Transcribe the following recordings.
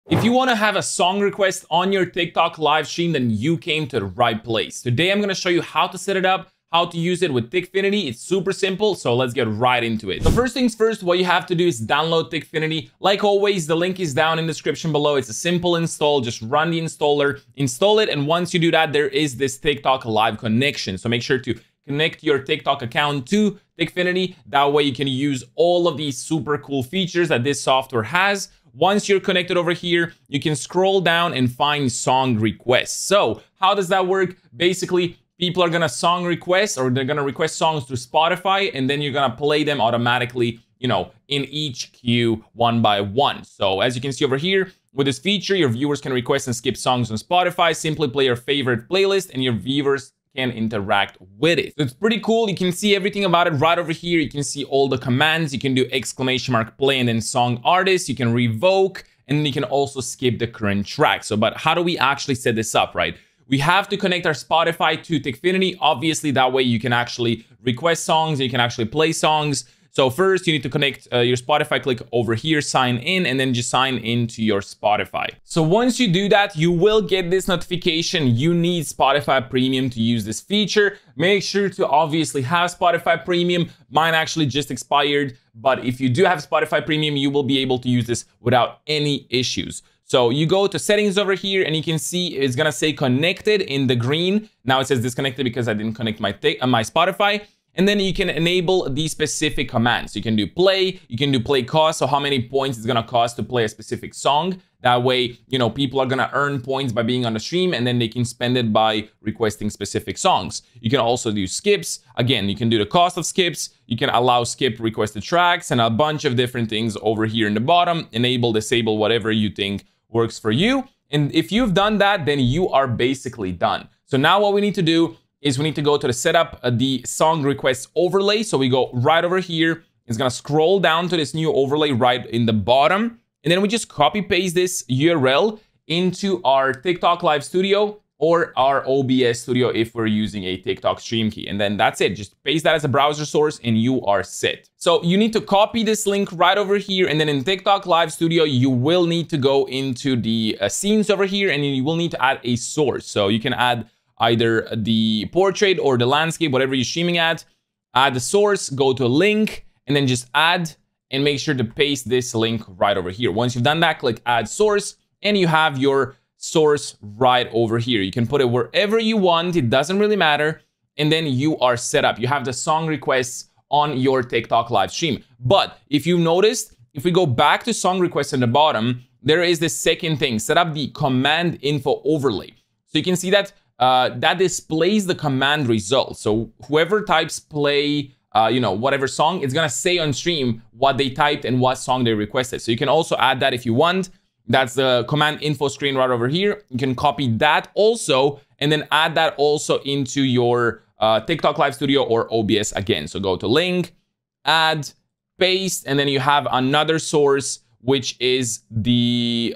If you want to have a song request on your TikTok live stream, then you came to the right place. Today, I'm going to show you how to set it up, how to use it with TikFinity. It's super simple, so let's get right into it. So first things first, what you have to do is download TikFinity. Like always, the link is down in the description below. It's a simple install. Just run the installer, install it, and once you do that, there is this TikTok live connection. So make sure to connect your TikTok account to TikFinity. That way you can use all of these super cool features that this software has. Once you're connected over here, you can scroll down and find song requests. So how does that work? Basically, people are gonna song request, or they're gonna request songs through Spotify, and then you're gonna play them automatically, in each queue one by one. So as you can see over here, with this feature, your viewers can request and skip songs on Spotify. Simply play your favorite playlist and your viewers can interact with it. So it's pretty cool. You can see everything about it right over here. You can see all the commands. You can do !play and then song artist. You can revoke, and then you can also skip the current track. So, but how do we actually set this up, right? We have to connect our Spotify to TikFinity. Obviously, that way you can actually request songs, you can actually play songs. So first you need to connect your Spotify, click over here, sign in, and then just sign into your Spotify. So once you do that, you will get this notification. You need Spotify Premium to use this feature. Make sure to obviously have Spotify Premium. Mine actually just expired, but if you do have Spotify Premium, you will be able to use this without any issues. So you go to settings over here and you can see it's gonna say connected in the green. Now it says disconnected because I didn't connect my Spotify. And then you can enable these specific commands. You can do play, you can do play cost, so how many points it's gonna cost to play a specific song. That way, people are gonna earn points by being on the stream, and then they can spend it by requesting specific songs. You can also do skips. Again, you can do the cost of skips. You can allow skip requested tracks and a bunch of different things over here in the bottom. Enable, disable, whatever you think works for you. And if you've done that, then you are basically done. So now what we need to do is we need to go to the setup the song request overlay. So we go right over here. It's gonna scroll down to this new overlay right in the bottom. And then we just copy paste this URL into our TikTok Live Studio or our OBS Studio if we're using a TikTok stream key. And then that's it. Just paste that as a browser source and you are set. So you need to copy this link right over here. And then in TikTok Live Studio, you will need to go into the scenes over here, and you will need to add a source. So you can add either the portrait or the landscape, whatever you're streaming at. Add the source, go to a link, and then just add, and make sure to paste this link right over here. Once you've done that, click add source, and you have your source right over here. You can put it wherever you want, it doesn't really matter, and then you are set up. You have the song requests on your TikTok live stream. But if you noticed, if we go back to song requests in the bottom, there is this second thing, set up the command info overlay. So you can see that that displays the command results. So whoever types play, whatever song, it's gonna say on stream what they typed and what song they requested. So you can also add that if you want. That's the command info screen right over here. You can copy that also, and then add that also into your TikTok Live Studio or OBS again. So go to link, add, paste, and then you have another source, which is the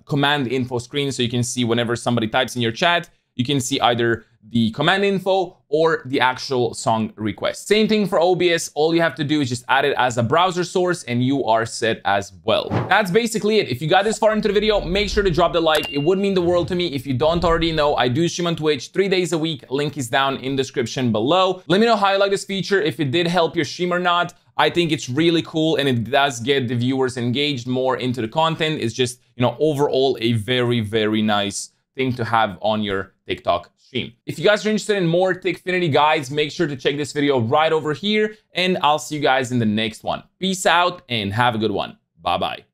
command info screen. So you can see whenever somebody types in your chat, you can see either the command info or the actual song request. Same thing for OBS. All you have to do is just add it as a browser source and you are set as well. That's basically it. If you got this far into the video, make sure to drop the like. It would mean the world to me. If you don't already know, I do stream on Twitch 3 days a week. Link is down in the description below. Let me know how you like this feature, if it did help your stream or not. I think it's really cool and it does get the viewers engaged more into the content. It's just, overall a very, very nice thing to have on your TikTok stream. If you guys are interested in more TikFinity guides, make sure to check this video right over here, and I'll see you guys in the next one. Peace out and have a good one. Bye-bye.